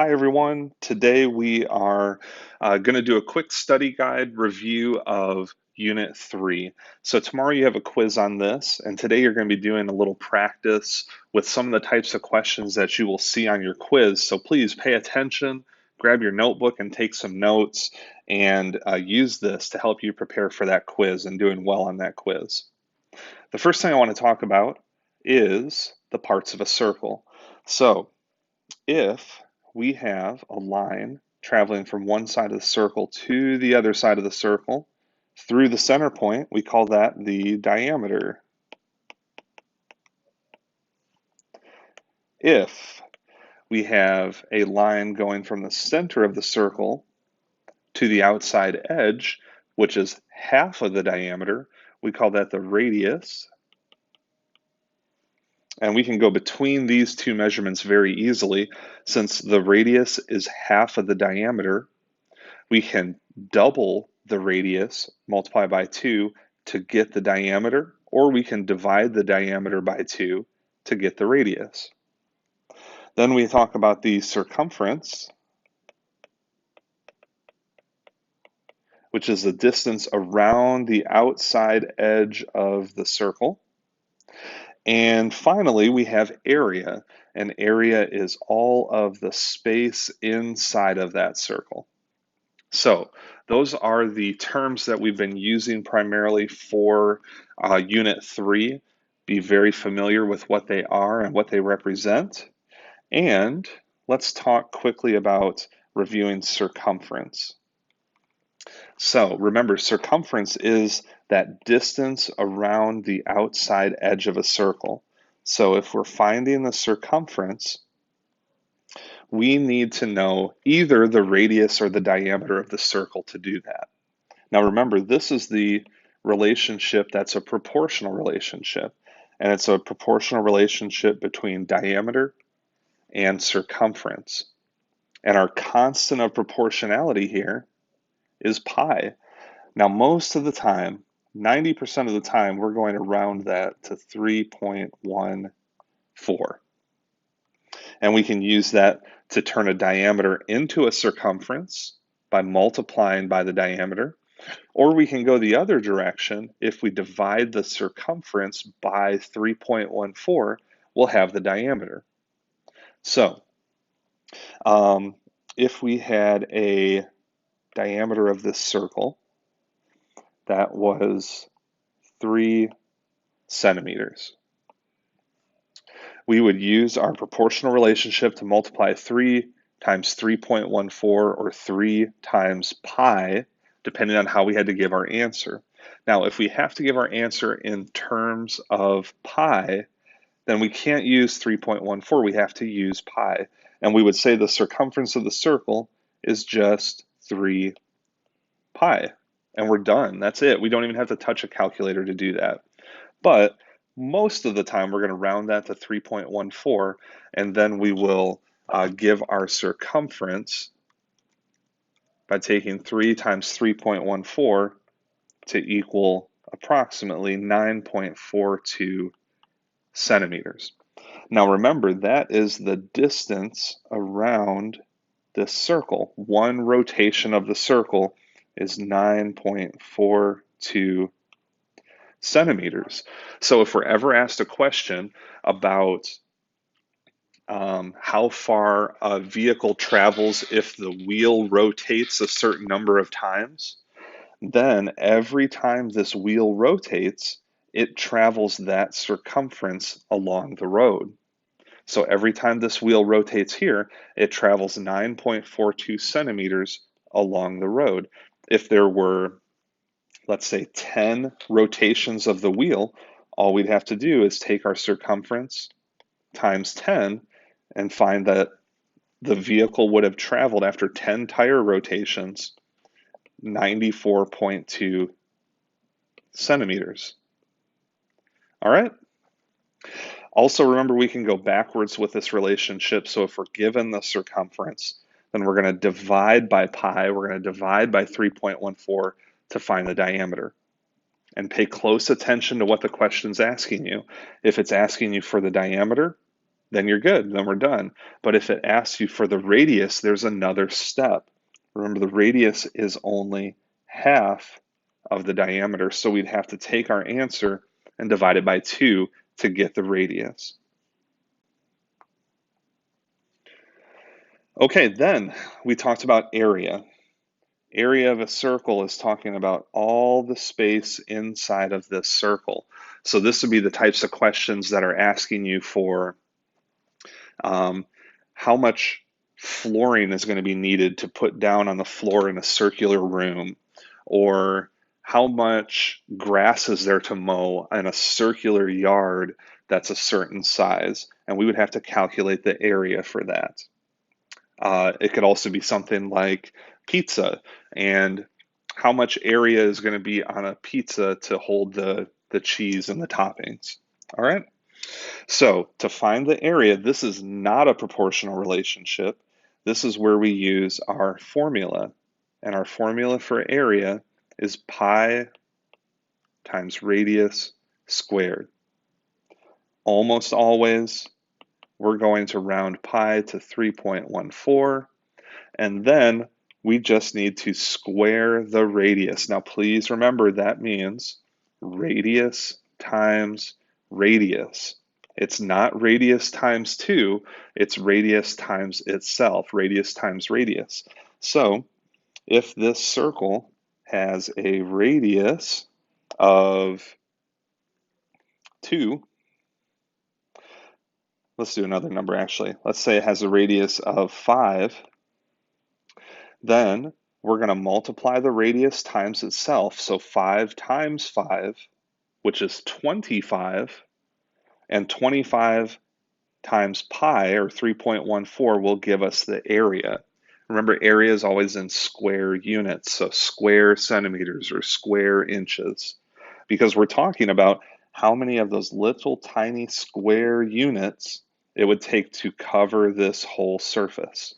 Hi, everyone. Today we are going to do a quick study guide review of Unit 3. So tomorrow you have a quiz on this, and today you're going to be doing a little practice with some of the types of questions that you will see on your quiz. So please pay attention, grab your notebook and take some notes, and use this to help you prepare for that quiz and doing well on that quiz. The first thing I want to talk about is the parts of a circle. So if we have a line traveling from one side of the circle to the other side of the circle through the center point, we call that the diameter. If we have a line going from the center of the circle to the outside edge, which is half of the diameter, we call that the radius. And we can go between these two measurements very easily. Since the radius is half of the diameter, we can double the radius, multiply by 2 to get the diameter, or we can divide the diameter by 2 to get the radius. Then we talk about the circumference, which is the distance around the outside edge of the circle. And finally, we have area, and area is all of the space inside of that circle. So those are the terms that we've been using primarily for Unit 3. Be very familiar with what they are and what they represent. And let's talk quickly about reviewing circumference. So remember, circumference is that distance around the outside edge of a circle. So if we're finding the circumference, we need to know either the radius or the diameter of the circle to do that. Now remember, this is the relationship that's a proportional relationship, and it's a proportional relationship between diameter and circumference. And our constant of proportionality here is pi. Now most of the time, 90% of the time, we're going to round that to 3.14. And we can use that to turn a diameter into a circumference by multiplying by the diameter. Or we can go the other direction. If we divide the circumference by 3.14, we'll have the diameter. So if we had a diameter of this circle that was 3 centimeters, we would use our proportional relationship to multiply 3 times 3.14 or 3 times pi, depending on how we had to give our answer. Now, if we have to give our answer in terms of pi, then we can't use 3.14, we have to use pi. And we would say the circumference of the circle is just 3 pi. And we're done, that's it. We don't even have to touch a calculator to do that. But most of the time, we're going to round that to 3.14, and then we will give our circumference by taking 3 times 3.14 to equal approximately 9.42 centimeters. Now remember, that is the distance around this circle. One rotation of the circle is 9.42 centimeters. So if we're ever asked a question about how far a vehicle travels if the wheel rotates a certain number of times, then every time this wheel rotates, it travels that circumference along the road. So every time this wheel rotates here, it travels 9.42 centimeters along the road. If there were, let's say, 10 rotations of the wheel, all we'd have to do is take our circumference times 10 and find that the vehicle would have traveled after 10 tire rotations 94.2 centimeters. All right. Also remember, we can go backwards with this relationship. So if we're given the circumference, then we're going to divide by pi. We're going to divide by 3.14 to find the diameter. And pay close attention to what the question's asking you. If it's asking you for the diameter, then you're good, then we're done. But if it asks you for the radius, there's another step. Remember, the radius is only half of the diameter, so we'd have to take our answer and divide it by 2 to get the radius. Okay, then we talked about area. Area of a circle is talking about all the space inside of this circle. So this would be the types of questions that are asking you for how much flooring is going to be needed to put down on the floor in a circular room, or how much grass is there to mow in a circular yard that's a certain size, and we would have to calculate the area for that. It could also be something like pizza, and how much area is going to be on a pizza to hold the cheese and the toppings. All right. So to find the area, this is not a proportional relationship. This is where we use our formula. And our formula for area is pi times radius squared. Almost always, we're going to round pi to 3.14, and then we just need to square the radius. Now, please remember that means radius times radius. It's not radius times 2, it's radius times itself, radius times radius. So if this circle has a radius of 2, let's do another number actually. Let's say it has a radius of 5, then we're going to multiply the radius times itself. So 5 times 5, which is 25, and 25 times pi, or 3.14, will give us the area. Remember, area is always in square units, so square centimeters or square inches, because we're talking about how many of those little tiny square units it would take to cover this whole surface.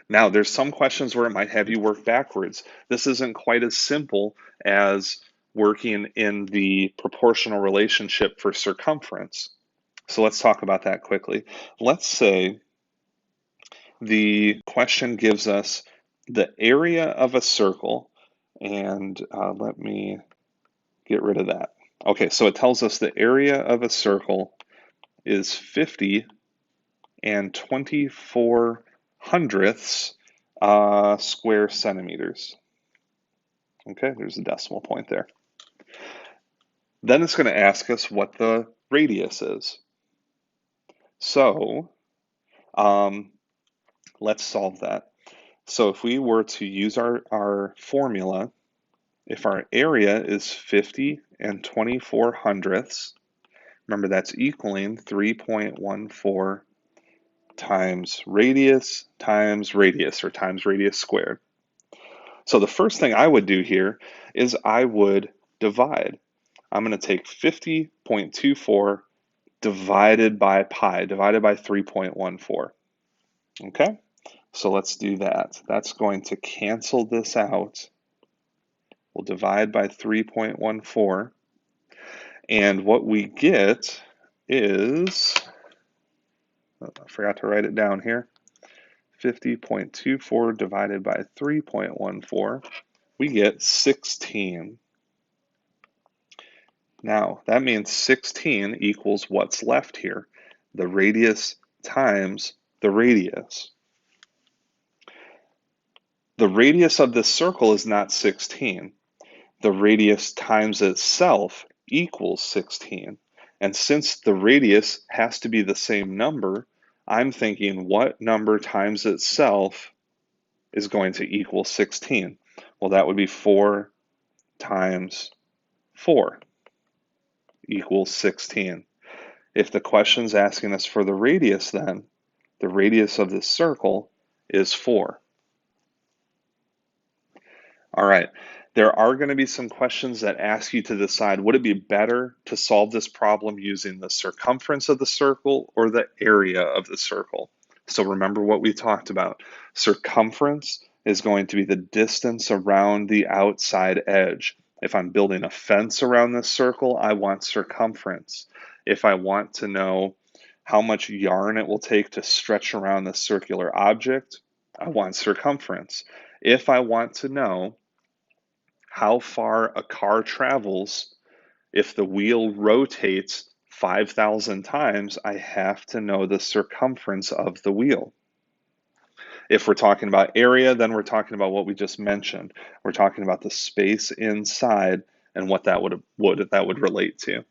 Now, there's some questions where it might have you work backwards. This isn't quite as simple as working in the proportional relationship for circumference. So let's talk about that quickly. Let's say the question gives us the area of a circle, and let me get rid of that. Okay, so it tells us the area of a circle is 50 and 24 hundredths square centimeters. Okay, there's a decimal point there. Then it's going to ask us what the radius is. So let's solve that. So if we were to use our formula, if our area is 50 and 24 hundredths, remember that's equaling 3.14 times radius, or times radius squared. So the first thing I would do here is I would divide. I'm going to take 50.24 divided by pi, divided by 3.14. Okay, so let's do that. That's going to cancel this out. We'll divide by 3.14. And what we get is, I forgot to write it down here, 50.24 divided by 3.14, we get 16. Now, that means 16 equals what's left here, the radius times the radius. The radius of this circle is not 16. The radius times itself equals 16. And since the radius has to be the same number, I'm thinking what number times itself is going to equal 16? Well, that would be 4 times 4 equals 16. If the question's asking us for the radius, then the radius of this circle is 4. All right, there are going to be some questions that ask you to decide, would it be better to solve this problem using the circumference of the circle or the area of the circle? So remember what we talked about. Circumference is going to be the distance around the outside edge. If I'm building a fence around this circle, I want circumference. If I want to know how much yarn it will take to stretch around the circular object. I want circumference. If I want to know how far a car travels if the wheel rotates 5,000 times, I have to know the circumference of the wheel. If we're talking about area, then we're talking about what we just mentioned. We're talking about the space inside and what that would relate to.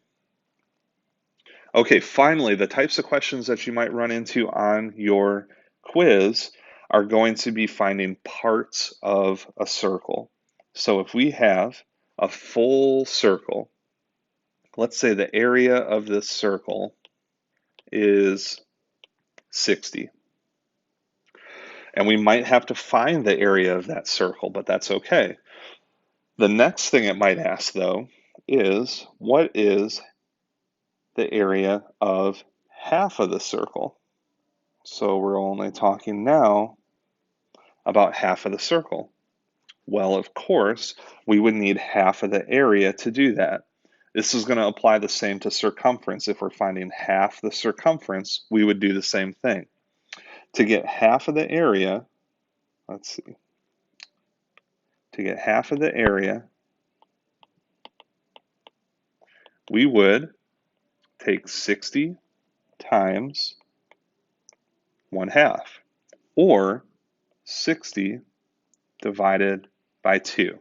Okay, finally, the types of questions that you might run into on your quiz are going to be finding parts of a circle. So if we have a full circle, let's say the area of this circle is 60. And we might have to find the area of that circle, but that's okay. The next thing it might ask, though, is what is the area of half of the circle? So we're only talking now about half of the circle. Well, of course, we would need half of the area to do that. This is going to apply the same to circumference. If we're finding half the circumference, we would do the same thing. To get half of the area, let's see, to get half of the area, we would take 60 times 1/2, or 60 divided by 2.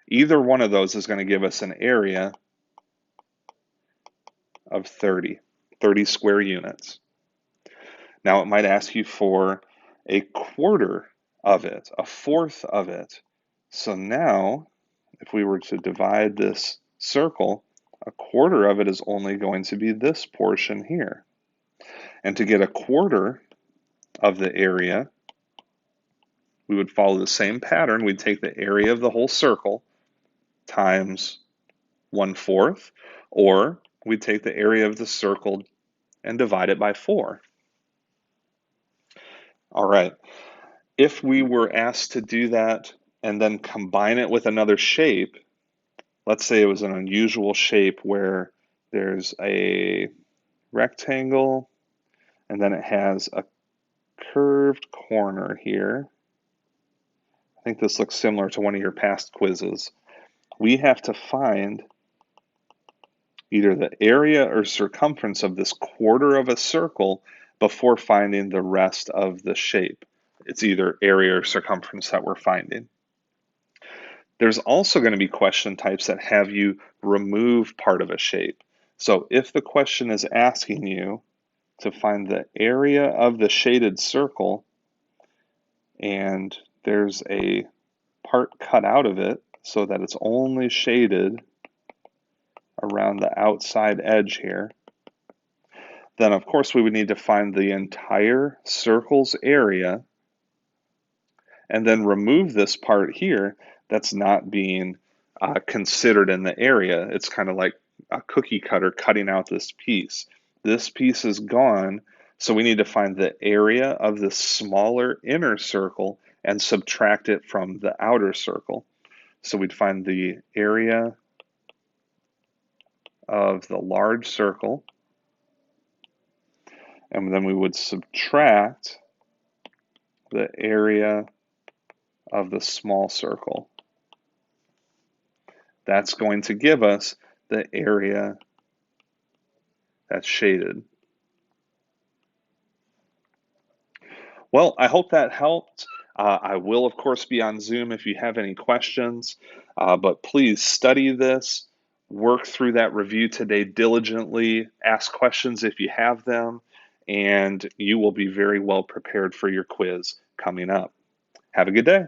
Either one of those is going to give us an area of 30 square units. Now it might ask you for a quarter of it, a fourth of it. So now, if we were to divide this circle, a quarter of it is only going to be this portion here. And to get a quarter of the area, we would follow the same pattern. We'd take the area of the whole circle times 1/4, or we'd take the area of the circle and divide it by 4. All right, if we were asked to do that and then combine it with another shape, let's say it was an unusual shape where there's a rectangle and then it has a curved corner here. I think this looks similar to one of your past quizzes. We have to find either the area or circumference of this quarter of a circle before finding the rest of the shape. It's either area or circumference that we're finding. There's also going to be question types that have you remove part of a shape. So if the question is asking you to find the area of the shaded circle and there's a part cut out of it so that it's only shaded around the outside edge here, then of course we would need to find the entire circle's area and then remove this part here that's not being considered in the area. It's kind of like a cookie cutter cutting out this piece. This piece is gone, so we need to find the area of the smaller inner circle and subtract it from the outer circle. So we'd find the area of the large circle, and then we would subtract the area of the small circle. That's going to give us the area that's shaded. Well, I hope that helped. I will, of course, be on Zoom if you have any questions, but please study this, work through that review today diligently, ask questions if you have them, and you will be very well prepared for your quiz coming up. Have a good day.